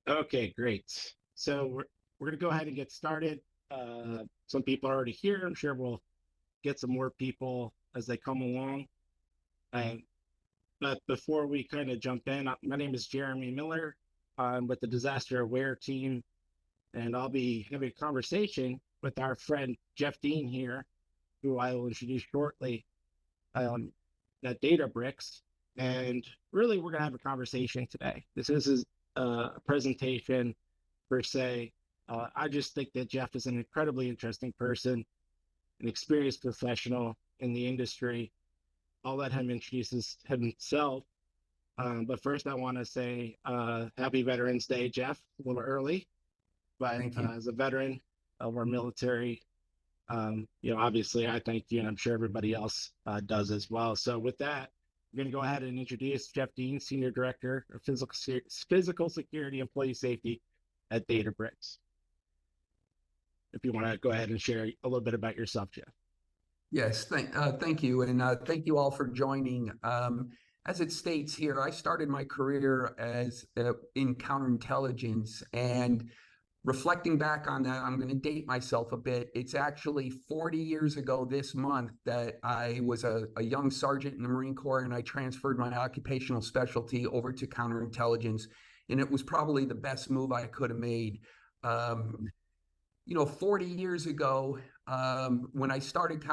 Okay, great. So we're gonna go ahead and get started. Some people are already here. I'm sure we'll get some more people as they come along. Uh, but before we kind of jump in, my name is Jeremy Miller. I'm with the Disaster Aware team, and I'll be having a conversation with our friend Jeff Dean here, who I will introduce shortly, um, at Databricks. And really, we're gonna have a conversation today. This is a presentation per se. I just think that Jeff is an incredibly interesting person, an experienced professional in the industry. I'll let him introduce himself. But first, I want to say Happy Veterans Day, Jeff, a little early. But Thank you. as a veteran of our military, obviously I thank you, and I'm sure everybody else does as well. So with that, I'm going to go ahead and introduce Jeff Dean, Senior Director of Physical Security Employee Safety at Databricks. If you want to go ahead and share a little bit about yourself, Jeff. Yes, thank you. And thank you all for joining. As it states here, I started my career as in counterintelligence. And reflecting back on that, I'm going to date myself a bit. It's actually 40 years ago this month that I was a young sergeant in the Marine Corps, and I transferred my occupational specialty over to counterintelligence. And it was probably the best move I could have made. Um, 40 years ago, when I started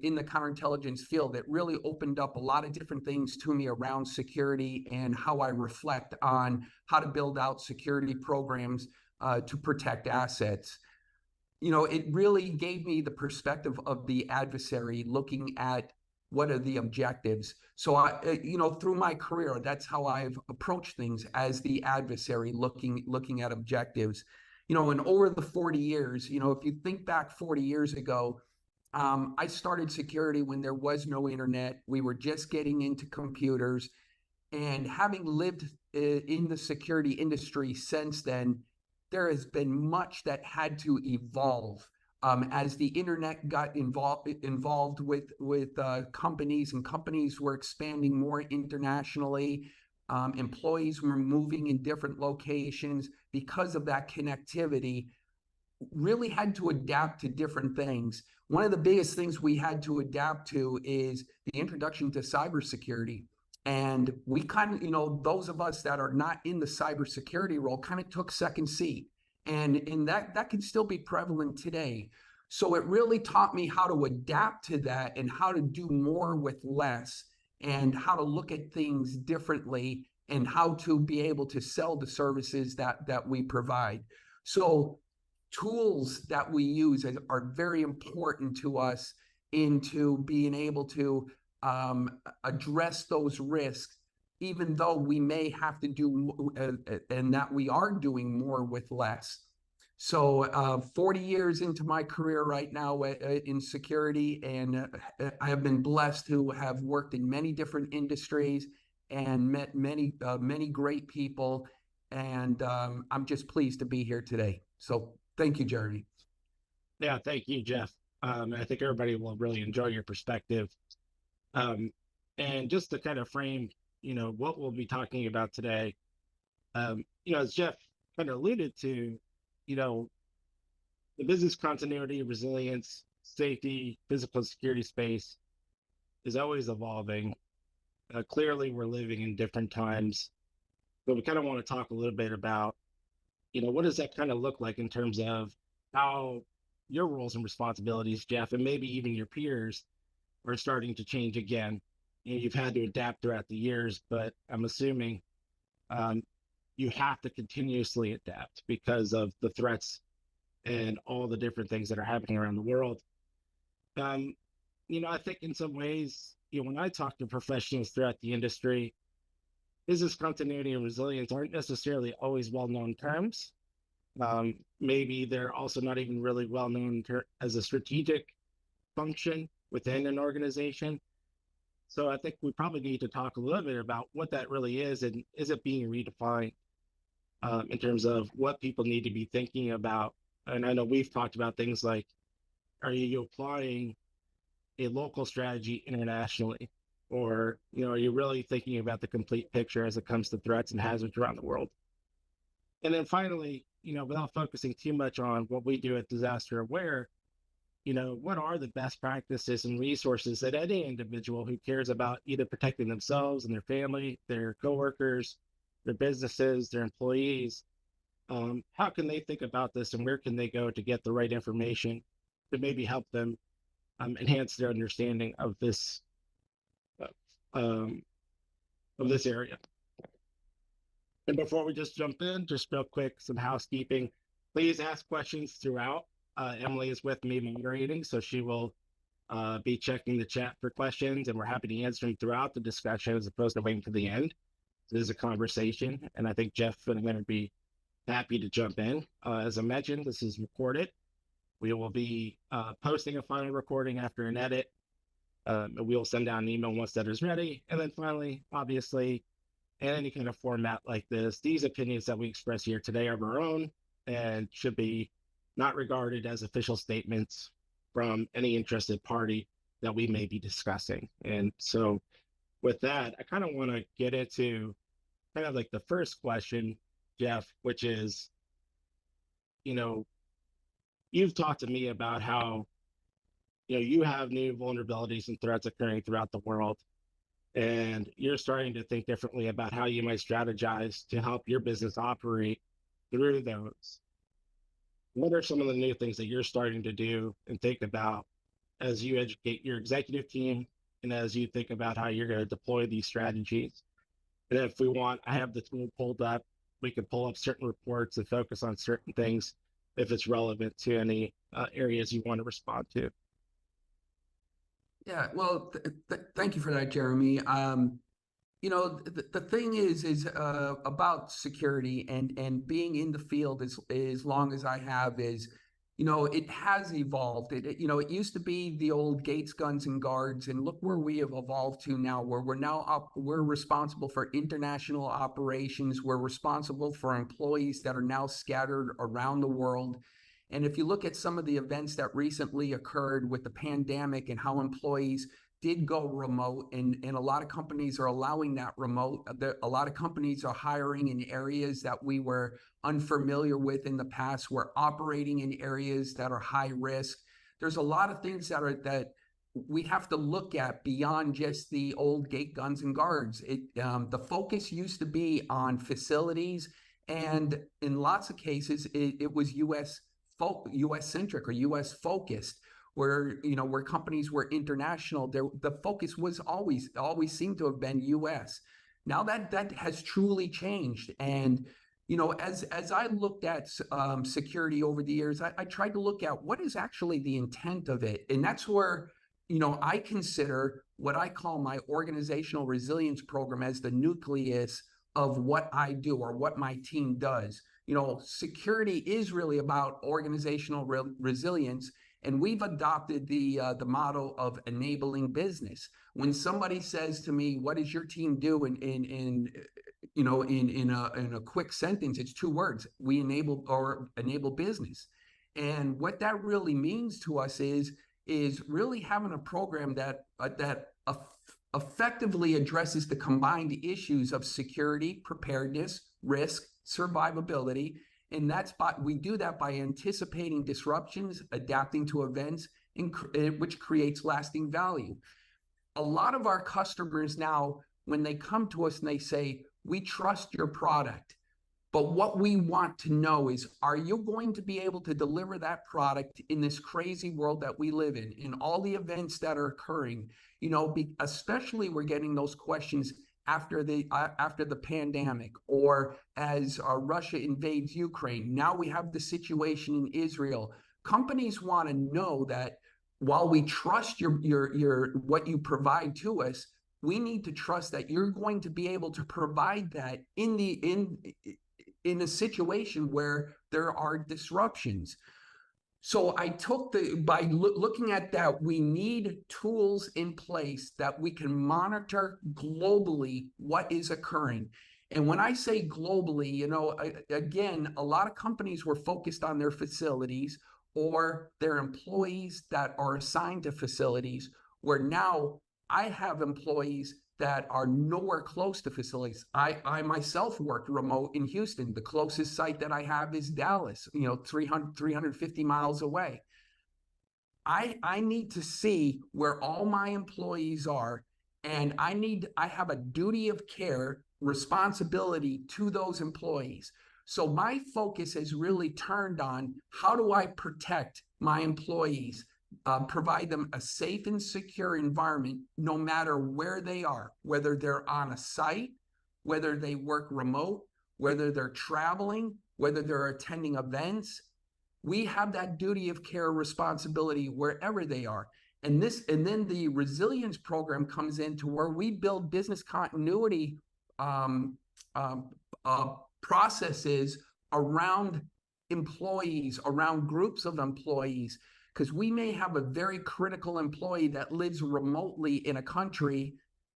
in the counterintelligence field, it really opened up a lot of different things to me around security and how I reflect on how to build out security programs to protect assets. It really gave me the perspective of the adversary looking at what are the objectives. So through my career, that's how I've approached things, as the adversary looking at objectives. And over the 40 years, if you think back 40 years ago, I started security when there was no internet. We were just getting into computers. And having lived in the security industry since then, there has been much that had to evolve as the internet got involved with companies, and companies were expanding more internationally. Employees were moving in different locations because of that connectivity. Really had to adapt to different things. One of the biggest things we had to adapt to is the introduction to cybersecurity. And we kind of, those of us that are not in the cybersecurity role kind of took second seat. And that can still be prevalent today. So it really taught me how to adapt to that and how to do more with less, and how to look at things differently, and how to be able to sell the services that we provide. So tools that we use are very important to us into being able to address those risks, even though we may have to do and that we are doing more with less. So 40 years into my career right now in security, and I have been blessed to have worked in many different industries and met many great people. And I'm just pleased to be here today. So thank you, Jeremy. Yeah, thank you, Jeff. I think everybody will really enjoy your perspective. Um, and just to kind of frame, what we'll be talking about today, as Jeff kind of alluded to, you know, the business continuity, resilience, safety, physical security space is always evolving. Clearly, we're living in different times, but we kind of want to talk a little bit about, what does that kind of look like in terms of how your roles and responsibilities, Jeff, and maybe even your peers are starting to change again. You've had to adapt throughout the years, but I'm assuming um, you have to continuously adapt because of the threats and all the different things that are happening around the world. Um, I think in some ways, when I talk to professionals throughout the industry, business continuity and resilience aren't necessarily always well-known terms. Maybe they're also not even really well-known as a strategic function within an organization. So I think we probably need to talk a little bit about what that really is, and is it being redefined in terms of what people need to be thinking about. And I know we've talked about things like, are you applying a local strategy internationally? Or, are you really thinking about the complete picture as it comes to threats and hazards around the world? And then finally, without focusing too much on what we do at Disaster Aware, what are the best practices and resources that any individual who cares about either protecting themselves and their family, their coworkers, their businesses, their employees, how can they think about this, and where can they go to get the right information to maybe help them enhance their understanding uh, um, of this area? And before we just jump in, just real quick, some housekeeping. Please ask questions throughout. Emily is with me moderating, so she will be checking the chat for questions, and we're happy to answer them throughout the discussion as opposed to waiting to the end. So this is a conversation, and I think Jeff and I'm going to be happy to jump in. As I mentioned, this is recorded. We will be posting a final recording after an edit. We will send out an email once that is ready. And then finally, obviously, in any kind of format like this, these opinions that we express here today are our own and should be not regarded as official statements from any interested party that we may be discussing. And so with that, I kind of want to get into kind of like the first question, Jeff, which is, you've talked to me about how, you have new vulnerabilities and threats occurring throughout the world, and you're starting to think differently about how you might strategize to help your business operate through those. What are some of the new things that you're starting to do and think about as you educate your executive team and as you think about how you're going to deploy these strategies? And if we want, I have the tool pulled up. We can pull up certain reports and focus on certain things if it's relevant to any areas you want to respond to. Yeah, well, thank you for that, Jeremy. The thing is about security and being in the field as long as I have is, it has evolved. It used to be the old gates, guns, and guards, and look where we have evolved to now, where we're responsible for international operations. We're responsible for employees that are now scattered around the world. And if you look at some of the events that recently occurred with the pandemic and how employees did go remote, and a lot of companies are allowing that remote. A lot of companies are hiring in areas that we were unfamiliar with in the past. We're operating in areas that are high risk. There's a lot of things that we have to look at beyond just the old gate, guns, and guards. The focus used to be on facilities, and in lots of cases, it was U.S. centric or U.S. focused, where companies were international. The focus was always seemed to have been U.S. Now that has truly changed, and as I looked at security over the years, I tried to look at what is actually the intent of it, and that's where I consider what I call my organizational resilience program as the nucleus of what I do or what my team does. Security is really about organizational resilience, and we've adopted the motto of enabling business. When somebody says to me, "What does your team do?" in a quick sentence, it's two words: we enable business. And what that really means to us is really having a program that effectively addresses the combined issues of security, preparedness, risk, survivability. And we do that by anticipating disruptions, adapting to events, which creates lasting value. A lot of our customers now, when they come to us and they say, "We trust your product, but what we want to know is, are you going to be able to deliver that product in this crazy world that we live in all the events that are occurring?" Especially we're getting those questions after the pandemic, or as Russia invades Ukraine. Now we have the situation in Israel. Companies want to know that while we trust your what you provide to us, we need to trust that you're going to be able to provide that in a situation where there are disruptions. So I took by looking at that, we need tools in place that we can monitor globally what is occurring. And when I say globally, again, a lot of companies were focused on their facilities or their employees that are assigned to facilities, where now I have employees that are nowhere close to facilities. I myself worked remote in Houston. The closest site that I have is Dallas, 350 miles away. I need to see where all my employees are, and I have a duty of care, responsibility to those employees. So my focus has really turned on how do I protect my employees, provide them a safe and secure environment, no matter where they are, whether they're on a site, whether they work remote, whether they're traveling, whether they're attending events. We have that duty of care responsibility wherever they are. And then the resilience program comes in to where we build business continuity processes around employees, around groups of employees, because we may have a very critical employee that lives remotely in a country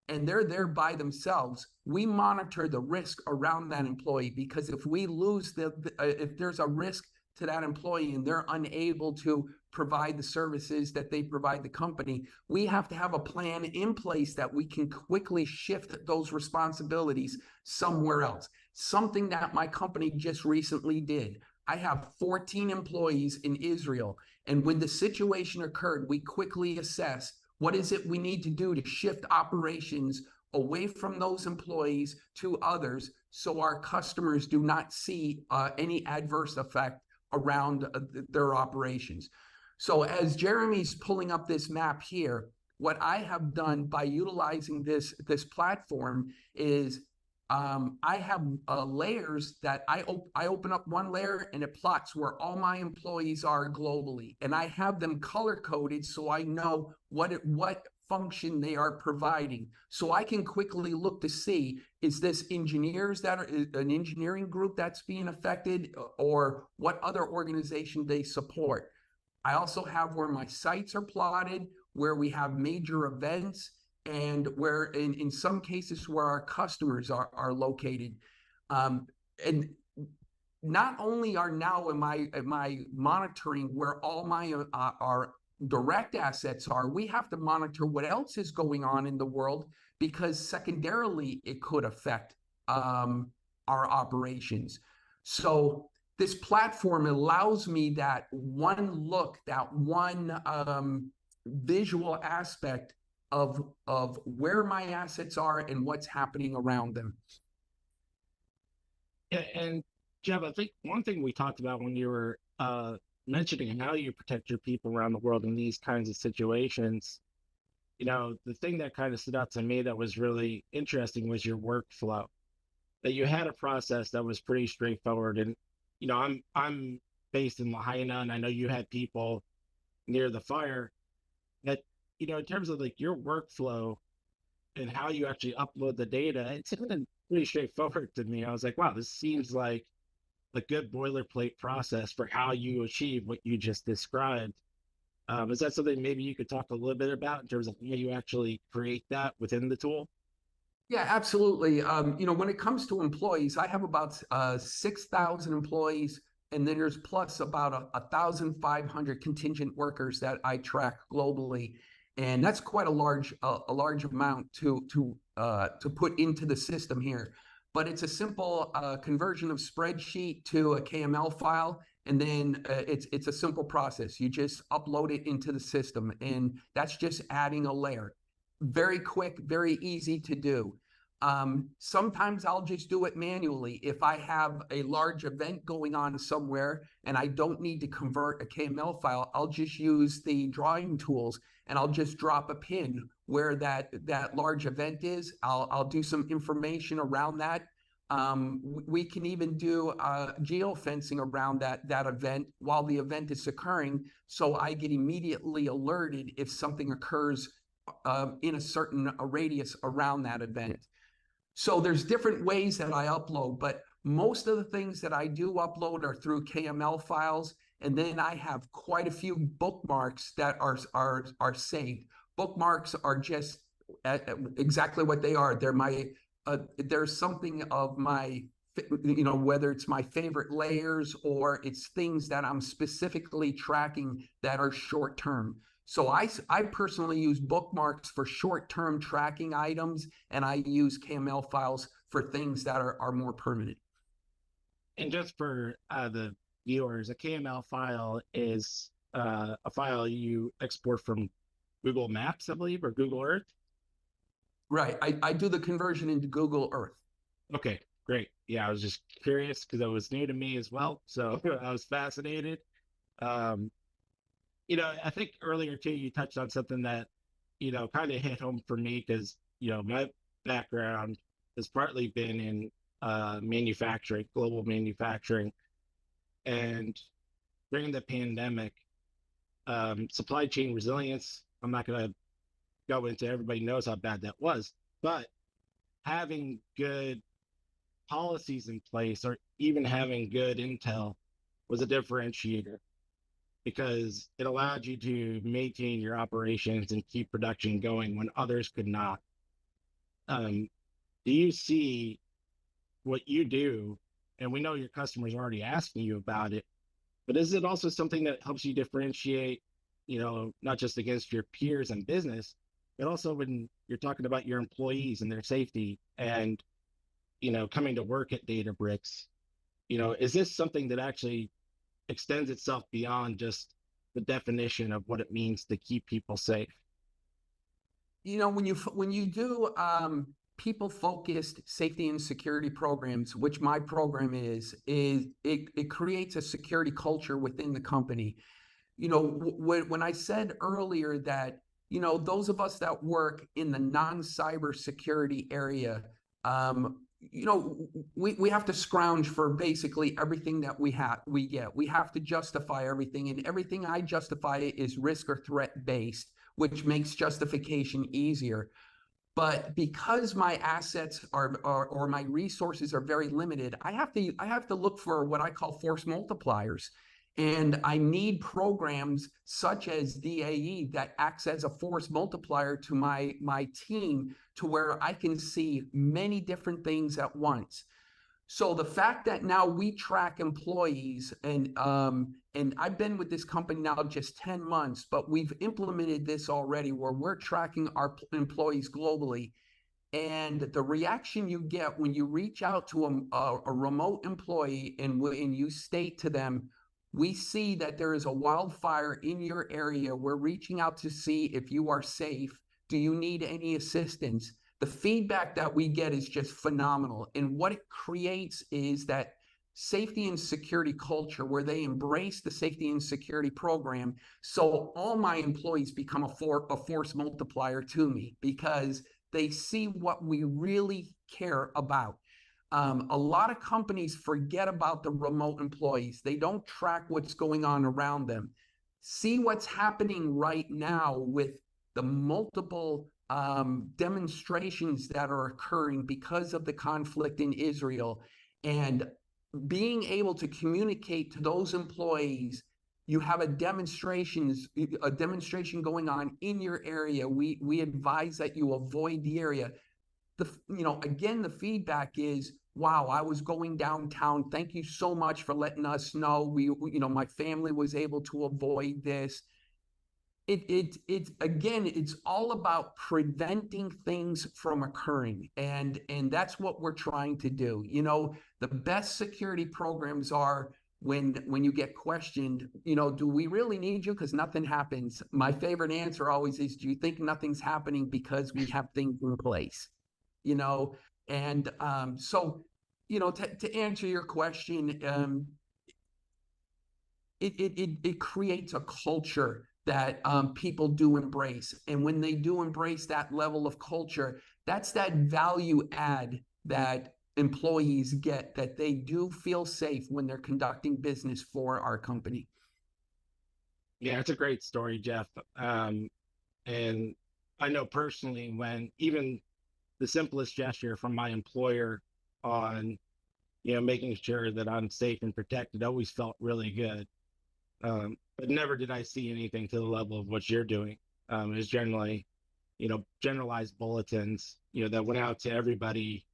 and they're there by themselves. We monitor the risk around that employee, because if we lose if there's a risk to that employee and they're unable to provide the services that they provide the company, we have to have a plan in place that we can quickly shift those responsibilities somewhere else. Something that my company just recently did. I have 14 employees in Israel, and when the situation occurred, we quickly assessed what is it we need to do to shift operations away from those employees to others, so our customers do not see any adverse effect around their operations. So as Jeremy's pulling up this map here, what I have done by utilizing this platform is I have layers that I open up one layer and it plots where all my employees are globally, and I have them color coded so I know what function they are providing, so I can quickly look to see, is this engineers that are an engineering group that's being affected, or what other organization they support. I also have where my sites are plotted, where we have major events, and where in some cases where our customers are located. And not only am I monitoring where all my our direct assets are, we have to monitor what else is going on in the world, because secondarily it could affect our operations. So this platform allows me that one look, that one visual aspect of where my assets are and what's happening around them. Yeah, and Jeff, I think one thing we talked about when you were mentioning how you protect your people around the world in these kinds of situations, the thing that kind of stood out to me that was really interesting was your workflow. That you had a process that was pretty straightforward. And I'm based in Lahaina, and I know you had people near the fire. That in terms of like your workflow and how you actually upload the data, it's pretty straightforward to me. I was like, wow, this seems like a good boilerplate process for how you achieve what you just described. Is that something maybe you could talk a little bit about in terms of how you actually create that within the tool? Yeah, absolutely. When it comes to employees, I have about 6,000 employees, and then there's plus about 1,500 contingent workers that I track globally, and that's quite a large amount to put into the system here. But it's a simple conversion of spreadsheet to a KML file, and then it's a simple process. You just upload it into the system, and that's just adding a layer. Very quick, very easy to do. Sometimes I'll just do it manually. If I have a large event going on somewhere and I don't need to convert a KML file, I'll just use the drawing tools and I'll just drop a pin where that large event is. I'll do some information around that. We can even do geofencing around that event while the event is occurring, so I get immediately alerted if something occurs in a certain radius around that event. So there's different ways that I upload, but most of the things that I do upload are through KML files, and then I have quite a few bookmarks that are saved. Bookmarks are just exactly what they are. They're there's something of my, whether it's my favorite layers or it's things that I'm specifically tracking that are short term. So I personally use bookmarks for short-term tracking items, and I use KML files for things that are more permanent. And just for the viewers, a KML file is a file you export from Google Maps, I believe, or Google Earth. Right. I do the conversion into Google Earth. Okay, great. Yeah, I was just curious because it was new to me as well. So I was fascinated. Um, I think earlier too, you touched on something that, kind of hit home for me because, my background has partly been in manufacturing, global manufacturing. And during the pandemic, supply chain resilience, I'm not going to go into, everybody knows how bad that was, but having good policies in place or even having good intel was a differentiator because it allowed you to maintain your operations and keep production going when others could not. Do you see what you do? And we know your customers are already asking you about it, but is it also something that helps you differentiate, not just against your peers in business, but also when you're talking about your employees and their safety and, coming to work at Databricks, is this something that actually extends itself beyond just the definition of what it means to keep people safe? When you do people focused safety and security programs, which my program is it creates a security culture within the company. When I said earlier that, those of us that work in the non-cyber security area, we have to scrounge for basically everything that we get. We have to justify everything, and everything I justify is risk or threat based, which makes justification easier. But because my assets or my resources are very limited, I have to look for what I call force multipliers. And I need programs such as DAE that acts as a force multiplier to my team, to where I can see many different things at once. So the fact that now we track employees, and I've been with this company now just 10 months, but we've implemented this already where we're tracking our employees globally. And the reaction you get when you reach out to a remote employee and you state to them, we see that there is a wildfire in your area. We're reaching out to see if you are safe. Do you need any assistance? The feedback that we get is just phenomenal. And what it creates is that safety and security culture where they embrace the safety and security program. So all my employees become a force multiplier to me because they see what we really care about. A lot of companies forget about the remote employees. They don't track what's going on around them. See what's happening right now with the multiple demonstrations that are occurring because of the conflict in Israel, and being able to communicate to those employees, you have a demonstration going on in your area. We advise that you avoid the area. Again, the feedback is, wow, I was going downtown. Thank you so much for letting us know. My family was able to avoid this. It's all about preventing things from occurring, and that's what we're trying to do. The best security programs are when you get questioned, do we really need you? Because nothing happens. My favorite answer always is, do you think nothing's happening because we have things in place? And so, to answer your question, it creates a culture that people do embrace. And when they do embrace that level of culture, that's that value add that employees get, that they do feel safe when they're conducting business for our company. Yeah, it's a great story, Jeff. And I know personally when even the simplest gesture from my employer on, making sure that I'm safe and protected always felt really good. But never did I see anything to the level of what you're doing. It was generally, generalized bulletins, that went out to everybody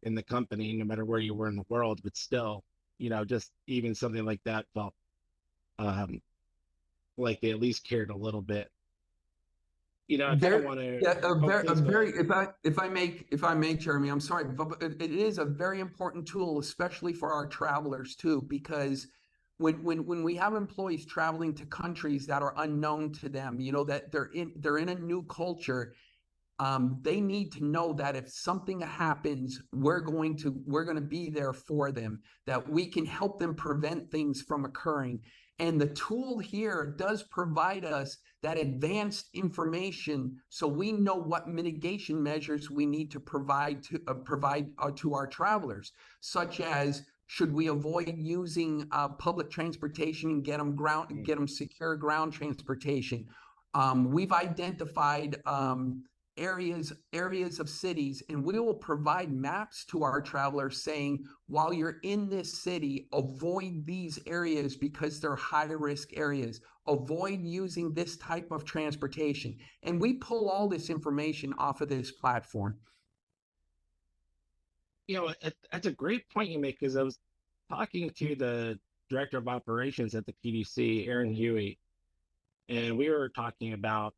in the company, no matter where you were in the world, but still, just even something like that felt like they at least cared a little bit. I kind of There, want to. yeah, Oh, a please go very, ahead. if I make, Jeremy, I'm sorry, but it is a very important tool, especially for our travelers too, because when we have employees traveling to countries that are unknown to them, that they're in a new culture. They need to know that if something happens, we're going to be there for them, that we can help them prevent things from occurring. And the tool here does provide us that advanced information, so we know what mitigation measures we need to provide to our travelers, such as should we avoid using public transportation and get them secure ground transportation. We've identified areas of cities, and we will provide maps to our travelers saying, while you're in this city, avoid these areas because they're high risk areas. Avoid using this type of transportation. And we pull all this information off of this platform. That's a great point you make, because I was talking to the director of operations at the PDC, Aaron Huey, and we were talking about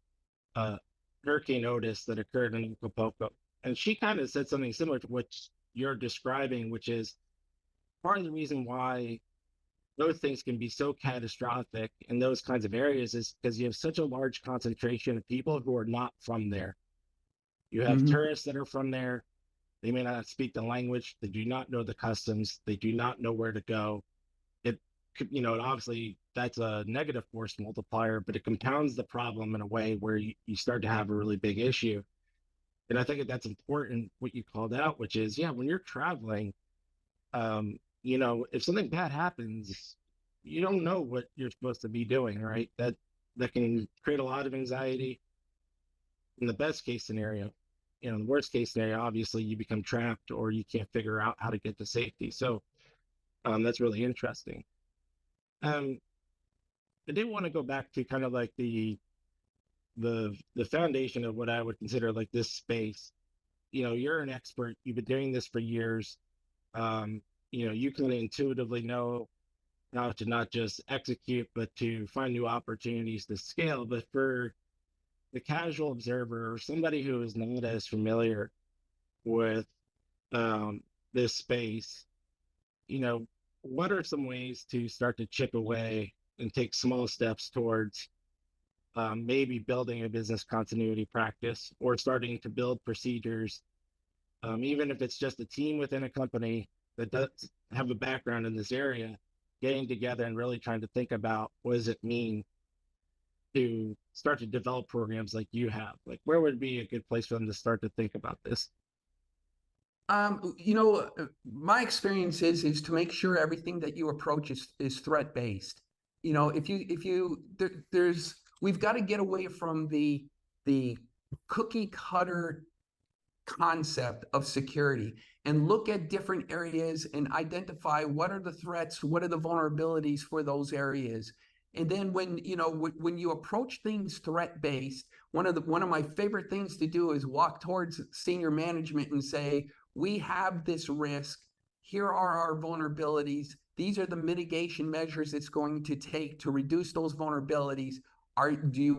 uh, Hurricane Otis that occurred in Acapulco. And she kind of said something similar to what you're describing, which is part of the reason why those things can be so catastrophic in those kinds of areas is because you have such a large concentration of people who are not from there. You have Mhm. tourists that are from there. They may not speak the language. They do not know the customs. They do not know where to go. It obviously that's a negative force multiplier, but it compounds the problem in a way where you start to have a really big issue. And I think that's important what you called out, which is, yeah, when you're traveling, if something bad happens, you don't know what you're supposed to be doing, right? That can create a lot of anxiety in the best case scenario. In the worst case scenario, obviously you become trapped or you can't figure out how to get to safety. So that's really interesting. Um, I did want to go back to kind of like the foundation of what I would consider like this space. You're an expert. You've been doing this for years. Um, you can intuitively know how to not just execute, but to find new opportunities to scale. But for the casual observer or somebody who is not as familiar with this space, you know, what are some ways to start to chip away and take small steps towards maybe building a business continuity practice or starting to build procedures, even if it's just a team within a company that does have a background in this area, getting together and really trying to think about what does it mean to start to develop programs like you have? Like, where would be a good place for them to start to think about this? My experience is to make sure everything that you approach is threat based. There's we've got to get away from the cookie cutter concept of security and look at different areas and identify what are the threats, what are the vulnerabilities for those areas. And then when you approach things threat based, one of my favorite things to do is walk towards senior management and say, we have this risk. Here are our vulnerabilities. These are the mitigation measures it's going to take to reduce those vulnerabilities. Do you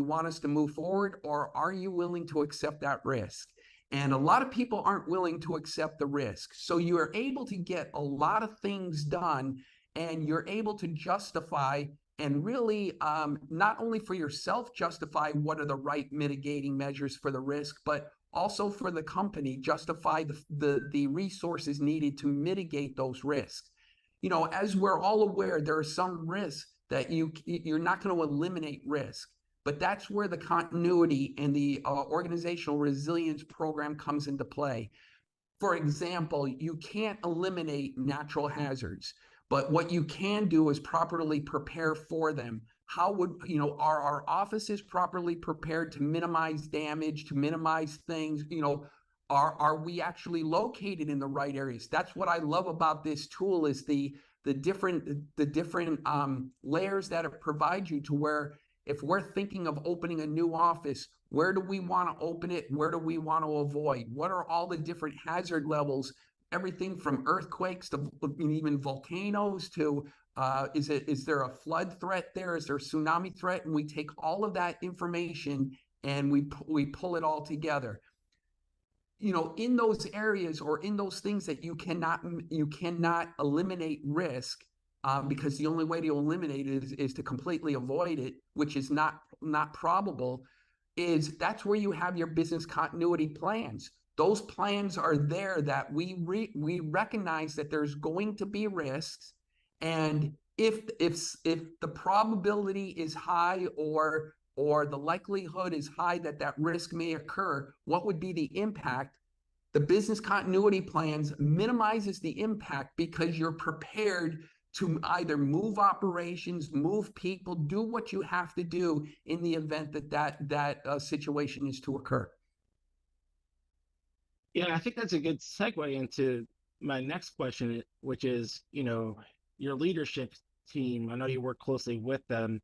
want us to move forward, or are you willing to accept that risk? And a lot of people aren't willing to accept the risk. So you are able to get a lot of things done, and you're able to justify and really not only for yourself justify what are the right mitigating measures for the risk, but also for the company justify the resources needed to mitigate those risks. As we're all aware, there are some risks that you're not going to eliminate risk. But that's where the continuity and the organizational resilience program comes into play. For example, you can't eliminate natural hazards, but what you can do is properly prepare for them. Are our offices properly prepared to minimize damage, to minimize things? Are we actually located in the right areas? That's what I love about this tool is the different layers that it provides you to where if we're thinking of opening a new office, where do we want to open it? Where do we want to avoid? What are all the different hazard levels? Everything from earthquakes to even volcanoes to is there a flood threat there? Is there a tsunami threat? And we take all of that information and we pull it all together. In those areas or in those things that you cannot eliminate risk, because the only way to eliminate it is to completely avoid it, which is not probable. That's where you have your business continuity plans. Those plans are there that we recognize that there's going to be risks, and if the probability is high, or the likelihood is high that that risk may occur, what would be the impact? The business continuity plans minimizes the impact because you're prepared to either move operations, move people, do what you have to do in the event that situation is to occur. Yeah, I think that's a good segue into my next question, which is, your leadership team. I know you work closely with them,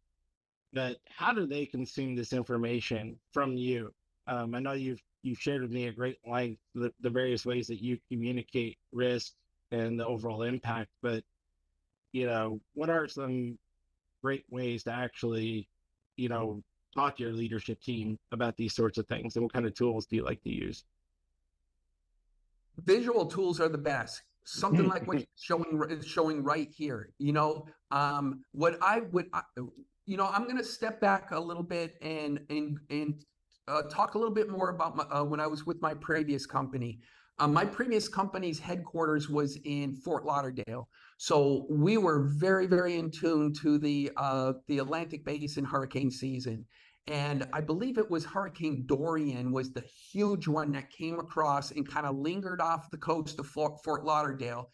but how do they consume this information from you? I know you've shared with me at great length the various ways that you communicate risk and the overall impact, but what are some great ways to actually, talk to your leadership team about these sorts of things, and what kind of tools do you like to use? Visual tools are the best. Something like what you're showing right here. What I would, I'm going to step back a little bit and talk a little bit more about when I was with my previous company. My previous company's headquarters was in Fort Lauderdale, so we were very, very in tune to the Atlantic Basin hurricane season. And I believe it was Hurricane Dorian was the huge one that came across and kind of lingered off the coast of Fort Lauderdale.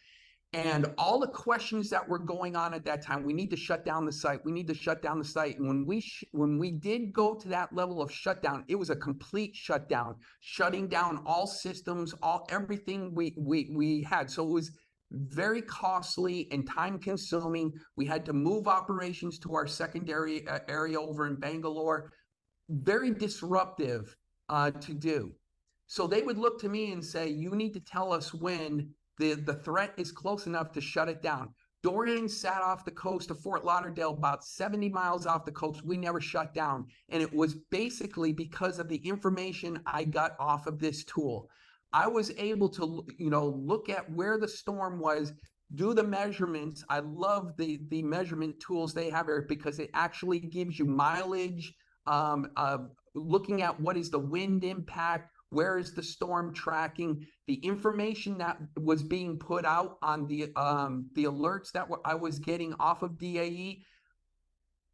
And all the questions that were going on at that time, we need to shut down the site. We need to shut down the site. And when we did go to that level of shutdown, it was a complete shutdown, shutting down all systems, everything we had. So it was very costly and time consuming. We had to move operations to our secondary area over in Bangalore. Very disruptive to do. So they would look to me and say, you need to tell us when the threat is close enough to shut it down. Dorian sat off the coast of Fort Lauderdale, about 70 miles off the coast. We never shut down. And it was basically because of the information I got off of this tool. I was able to, look at where the storm was, do the measurements. I love the measurement tools they have here because it actually gives you mileage, looking at what is the wind impact, where is the storm tracking, the information that was being put out on the alerts that I was getting off of DAE.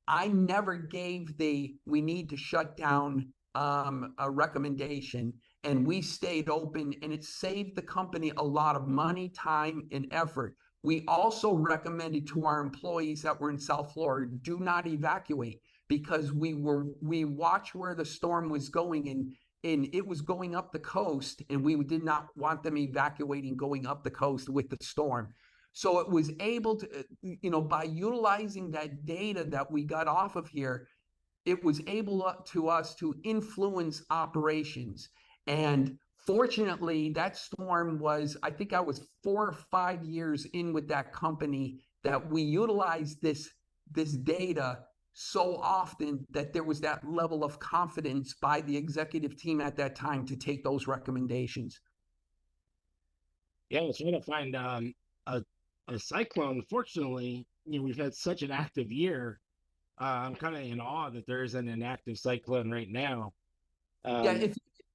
I never gave we need to shut down a recommendation, and we stayed open, and it saved the company a lot of money, time, and effort. We also recommended to our employees that were in South Florida, do not evacuate, because we watched where the storm was going, and it was going up the coast, and we did not want them evacuating going up the coast with the storm. So it was able to, by utilizing that data that we got off of here, it was able to us to influence operations. And fortunately, that storm was, I think I was 4 or 5 years in with that company, that we utilized this data so often that there was that level of confidence by the executive team at that time to take those recommendations. Yeah, it's trying to find a cyclone. Fortunately, we've had such an active year. I'm kind of in awe that there isn't an active cyclone right now. Yeah,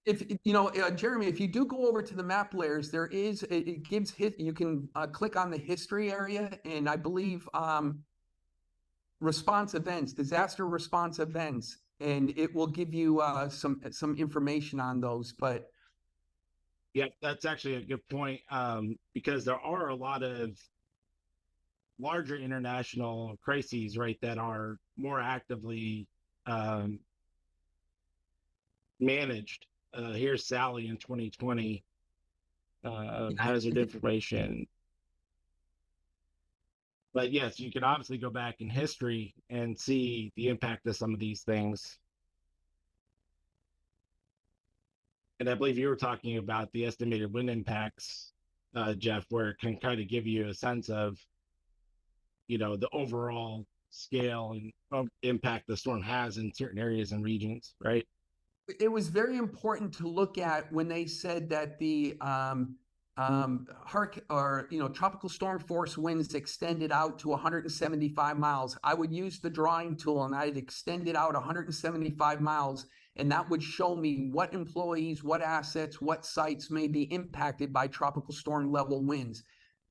if Jeremy, if you do go over to the map layers, there is it gives you can click on the history area, and I believe response events, disaster response events, and it will give you some information on those. But yeah, that's actually a good point, because there are a lot of larger international crises, right, that are more actively managed. Here's Sally in 2020, hazard information. But yes, you can obviously go back in history and see the impact of some of these things. And I believe you were talking about the estimated wind impacts, Jeff, where it can kind of give you a sense of, the overall scale and impact the storm has in certain areas and regions, right? it was very important to look at when they said that the tropical storm force winds extended out to 175 miles. I would use the drawing tool and I'd extend it out 175 miles, and that would show me what employees, what assets, what sites may be impacted by tropical storm level winds.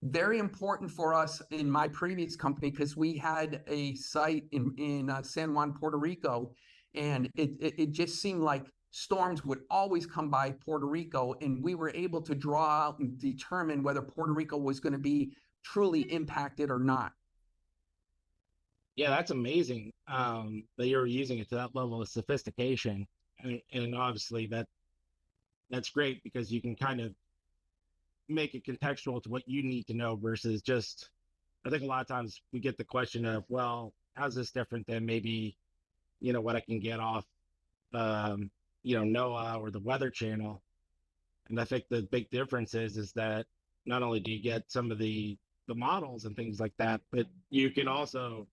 Very important for us in my previous company, because we had a site in San Juan, Puerto Rico, and it just seemed like storms would always come by Puerto Rico, and we were able to draw out and determine whether Puerto Rico was going to be truly impacted or not. Yeah, that's amazing, that you're using it to that level of sophistication, and obviously that's great because you can kind of make it contextual to what you need to know versus just. I think a lot of times we get the question of, well, how's this different than maybe what I can get off NOAA or the Weather Channel. And I think the big difference is that not only do you get some of the models and things like that, but you can also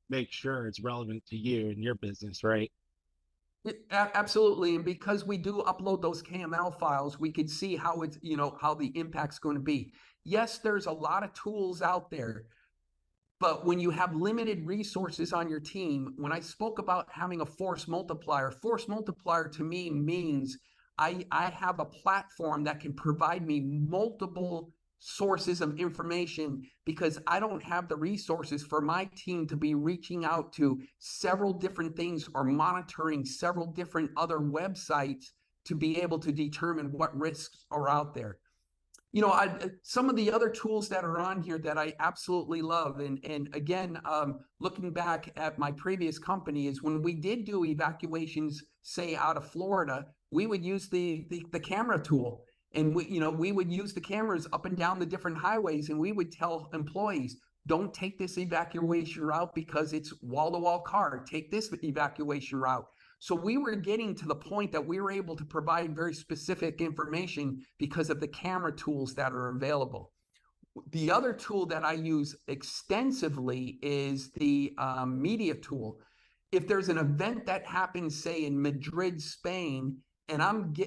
make sure it's relevant to you and your business, right? Absolutely. And because we do upload those KML files, we can see how it's, how the impact's going to be. Yes, there's a lot of tools out there, but when you have limited resources on your team, when I spoke about having a force multiplier to me means I have a platform that can provide me multiple sources of information, because I don't have the resources for my team to be reaching out to several different things or monitoring several different other websites to be able to determine what risks are out there. Some of the other tools that are on here that I absolutely love, and again, looking back at my previous company, is when we did do evacuations, say out of Florida, we would use the camera tool, and we would use the cameras up and down the different highways, and we would tell employees, don't take this evacuation route because it's wall-to-wall car. Take this evacuation route. So we were getting to the point that we were able to provide very specific information because of the camera tools that are available. The other tool that I use extensively is the media tool. If there's an event that happens, say in Madrid, Spain, and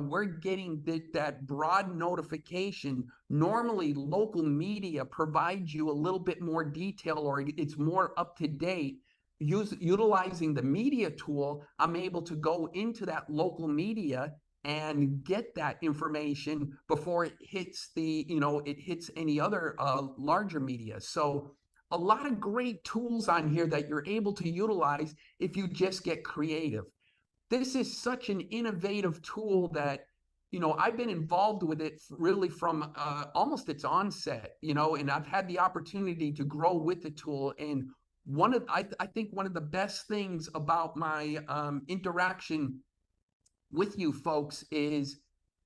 we're getting that broad notification, normally local media provides you a little bit more detail, or it's more up to date. Utilizing the media tool, I'm able to go into that local media and get that information before it hits any other larger media. So a lot of great tools on here that you're able to utilize if you just get creative. This is such an innovative tool that, I've been involved with it really from almost its onset, and I've had the opportunity to grow with the tool. And I think one of the best things about my interaction with you folks is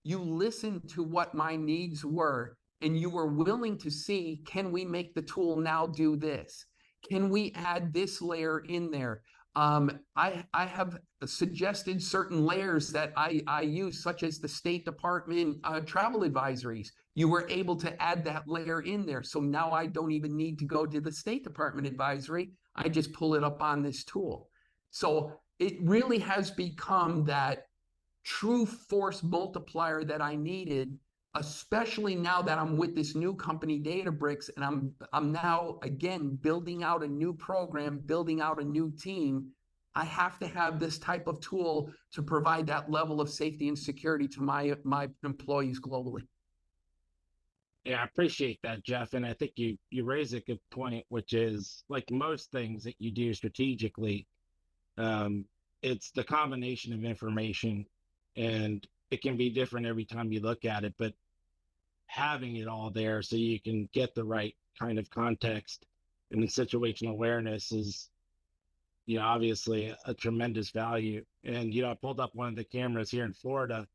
you listened to what my needs were, and you were willing to see, can we make the tool now do this? Can we add this layer in there? I have suggested certain layers that I use, such as the State Department travel advisories. You were able to add that layer in there. So now I don't even need to go to the State Department advisory. I just pull it up on this tool. So it really has become that true force multiplier that I needed, especially now that I'm with this new company, Databricks, and I'm now again building out a new program, building out a new team. I have to have this type of tool to provide that level of safety and security to my employees globally. Yeah, I appreciate that, Jeff. And I think you raise a good point, which is like most things that you do strategically, it's the combination of information, and it can be different every time you look at it, but having it all there so you can get the right kind of context and the situational awareness is, obviously a tremendous value. And, I pulled up one of the cameras here in Florida,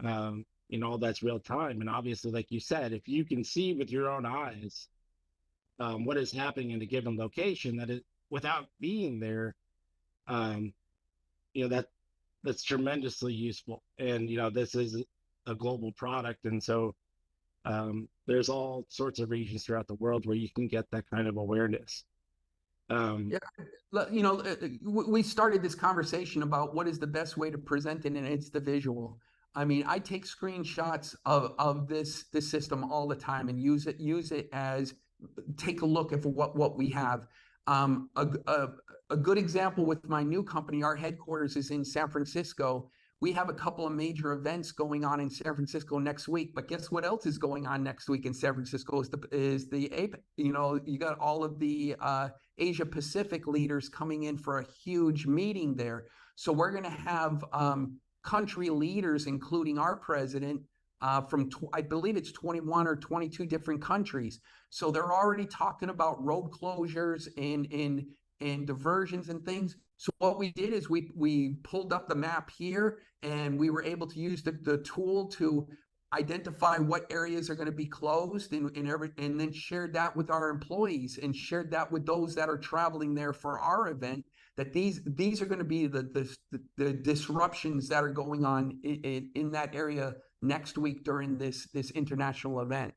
all that's real time. And obviously, like you said, if you can see with your own eyes what is happening in a given location, that it without being there, that's tremendously useful. And, this is a global product. And so there's all sorts of regions throughout the world where you can get that kind of awareness. Um, Yeah, we started this conversation about what is the best way to present it, and it's the visual. I mean, I take screenshots of this system all the time and use it as take a look at what we have. A good example with my new company, our headquarters is in San Francisco. We have a couple of major events going on in San Francisco next week, but guess what else is going on next week in San Francisco is the APEC. You got all of the Asia Pacific leaders coming in for a huge meeting there. So we're going to have country leaders, including our president, I believe it's 21 or 22 different countries. So they're already talking about road closures and diversions and things. So what we did is we pulled up the map here, and we were able to use the tool to identify what areas are going to be closed, and then shared that with our employees and shared that with those that are traveling there for our event, that these are going to be the disruptions that are going on in that area next week during this international event.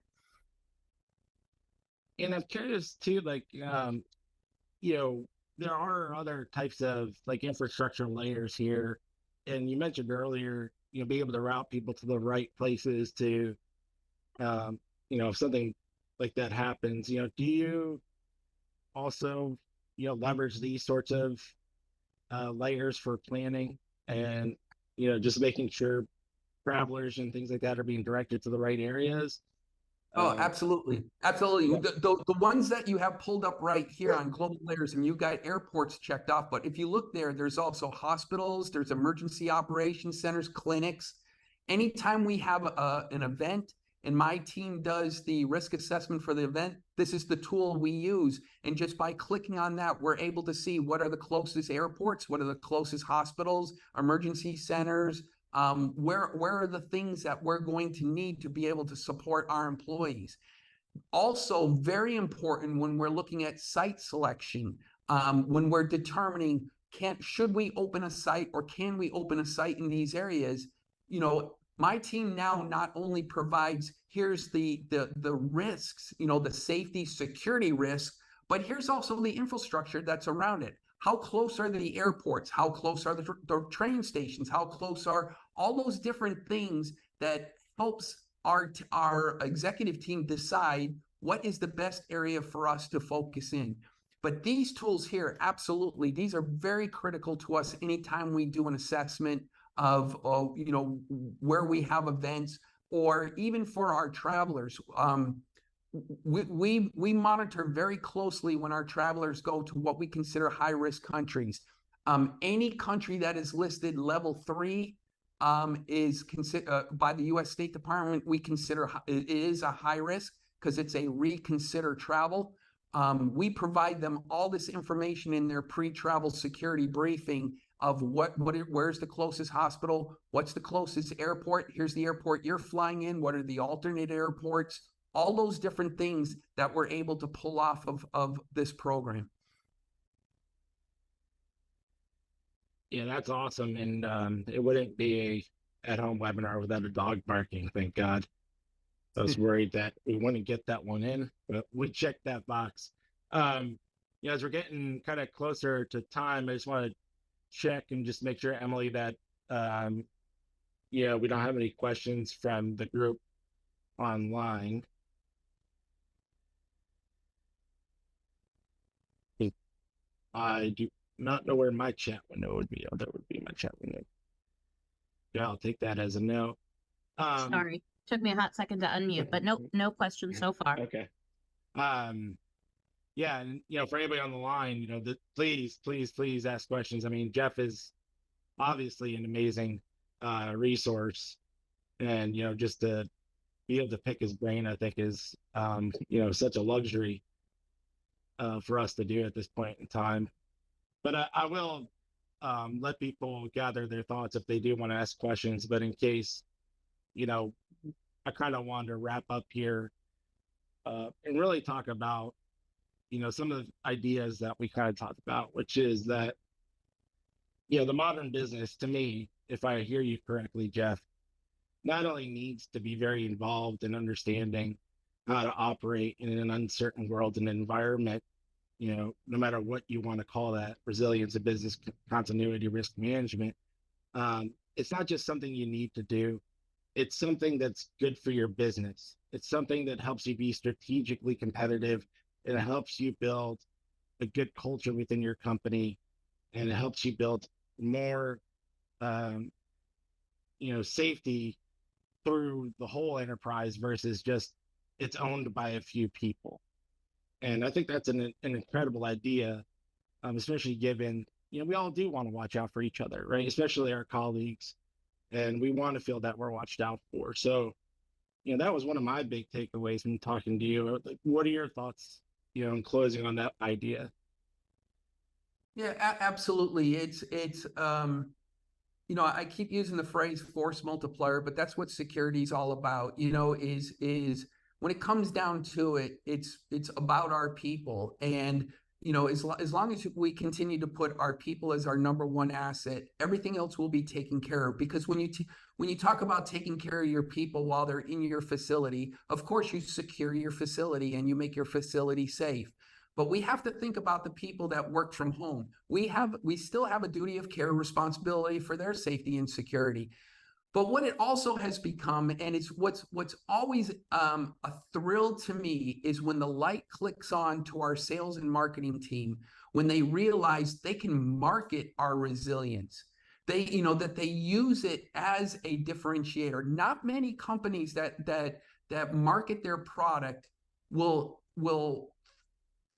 and I'm curious too, like, you know, there are other types of like infrastructure layers here. And you mentioned earlier, be able to route people to the right places to, if something like that happens, do you also, leverage these sorts of layers for planning and, just making sure travelers and things like that are being directed to the right areas? Oh, Um, absolutely. Absolutely. yeah, The ones that you have pulled up right here on global layers, and you've got airports checked off, but if you look there, there's also hospitals, there's emergency operations centers, clinics. Anytime we have an event and my team does the risk assessment for the event, this is the tool we use. And just by clicking on that, we're able to see what are the closest airports, what are the closest hospitals, emergency centers, where are the things that we're going to need to be able to support our employees. Also, very important when we're looking at site selection, when we're determining should we open a site or can we open a site in these areas. My team now not only provides here's the risks, the safety security risks, but here's also the infrastructure that's around it. How close are the airports? How close are the train stations? How close are all those different things that helps our executive team decide what is the best area for us to focus in. But these tools here, absolutely, these are very critical to us anytime we do an assessment of where we have events, or even for our travelers. We monitor very closely when our travelers go to what we consider high risk countries. Any country that is listed level 3 is considered by the U.S. State Department. We consider it is a high risk because it's a reconsider travel. We provide them all this information in their pre-travel security briefing of where's the closest hospital, what's the closest airport, here's the airport you're flying in, what are the alternate airports, all those different things that we're able to pull off of this program. yeah, that's awesome. And it wouldn't be a at-home webinar without a dog barking, thank God. I was worried that we wouldn't get that one in, but we checked that box. As we're getting kind of closer to time, I just want to check and just make sure, Emily, that we don't have any questions from the group online. I do not know where my chat window would be. Oh, that would be my chat window. Yeah, I'll take that as a no. Sorry, took me a hot second to unmute, but nope, no questions so far. Okay. Yeah, and for anybody on the line, please ask questions. I mean, Jeff is obviously an amazing resource, and just to be able to pick his brain, I think is such a luxury for us to do at this point in time. But I will let people gather their thoughts if they do want to ask questions. But in case, I kind of want to wrap up here and really talk about some of the ideas that we kind of talked about, which is that the modern business, to me, if I hear you correctly, Jeff, not only needs to be very involved in understanding how to operate in an uncertain world and environment, no matter what you want to call that, resilience and business continuity, risk management. It's not just something you need to do. It's something that's good for your business. It's something that helps you be strategically competitive. And it helps you build a good culture within your company, and it helps you build more, um, safety through the whole enterprise versus just it's owned by a few people. And I think that's an incredible idea, especially given, we all do want to watch out for each other, right? Especially our colleagues. And we want to feel that we're watched out for. So, that was one of my big takeaways from talking to you. Like, what are your thoughts, in closing on that idea? Yeah, absolutely. I keep using the phrase force multiplier, but that's what security is all about, is when it comes down to it, it's about our people. And, as long as we continue to put our people as our number one asset, everything else will be taken care of. Because when you talk about taking care of your people while they're in your facility, of course you secure your facility and you make your facility safe. But we have to think about the people that work from home. We still have a duty of care, responsibility for their safety and security. But what it also has become, and it's what's always a thrill to me, is when the light clicks on to our sales and marketing team, when they realize they can market our resilience. That they use it as a differentiator. Not many companies that market their product will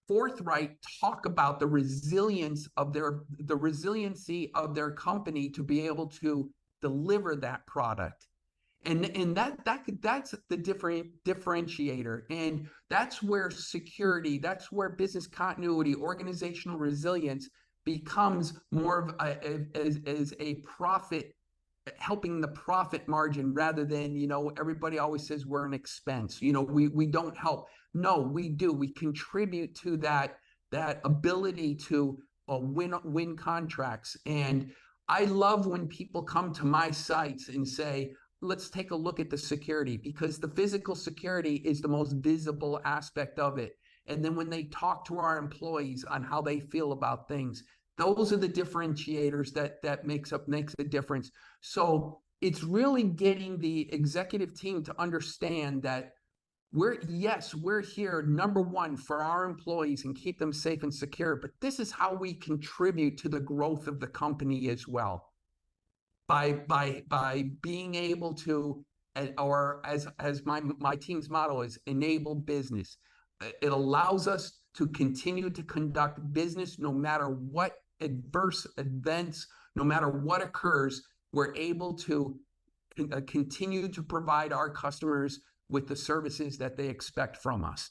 forthright talk about the resiliency of their company to be able to deliver that product. And that's the differentiator. And that's where security, that's where business continuity, organizational resilience becomes more of as a profit, helping the profit margin, rather than, everybody always says we're an expense. We don't help. No, we do. We contribute to that ability to win contracts. And I love when people come to my sites and say, let's take a look at the security, because the physical security is the most visible aspect of it. And then when they talk to our employees on how they feel about things, those are the differentiators that makes a difference. So it's really getting the executive team to understand that we're here, number one, for our employees and keep them safe and secure. But this is how we contribute to the growth of the company as well. By being able to, or as my team's motto is, enable business. It allows us to continue to conduct business no matter what adverse events, no matter what occurs. We're able to continue to provide our customers with the services that they expect from us.